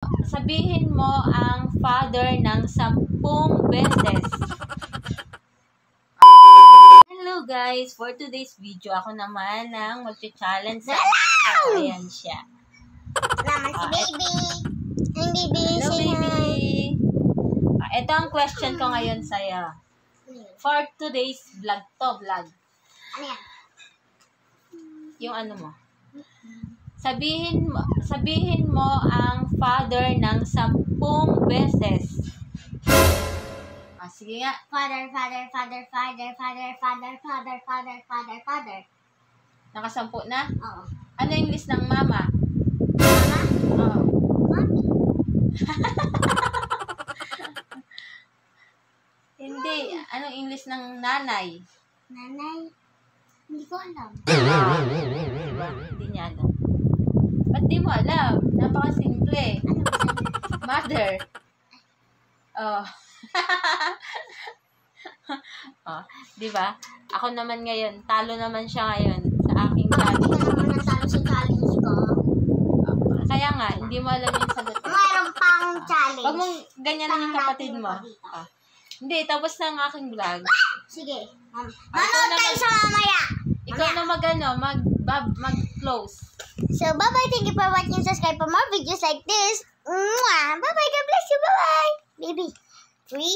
Sabihin mo ang father ng 10 beses. Hello guys! For today's video, ako naman ang mag-challenge sa ayan siya. Naman si baby. Ang baby. Hello baby! Ito ang question ko ngayon sa'yo. For today's vlog. Ano yan? Yung ano mo. Sabihin mo ang father ng 10 beses. Sige nga. Father. Nakasampu na? Oo. Ano yung list ng mama? Mama? Oo. Mommy. Hindi. Anong English ng nanay? Nanay? Hindi ko alam. Diba? Hindi niya alam. Ba't di mo alam? Napakasimple. Ano ba sabi? Mother. Oh. Oh, di ba? Ako naman ngayon, talo naman siya ngayon sa aking Bakit challenge. ka naman natalo sa challenge ko? Kaya nga, hindi mo alam yung sagot. Mayroon pang challenge. Huwag mong ganyan yung kapatid mo. Hindi, tapos na ang aking vlog. Sige. Manood tayo sa mamaya. Ikaw na mag-close. So, bye-bye. Thank you for watching. Subscribe for more videos like this. Mwah! Bye-bye. God bless you. Bye-bye. Baby. 3,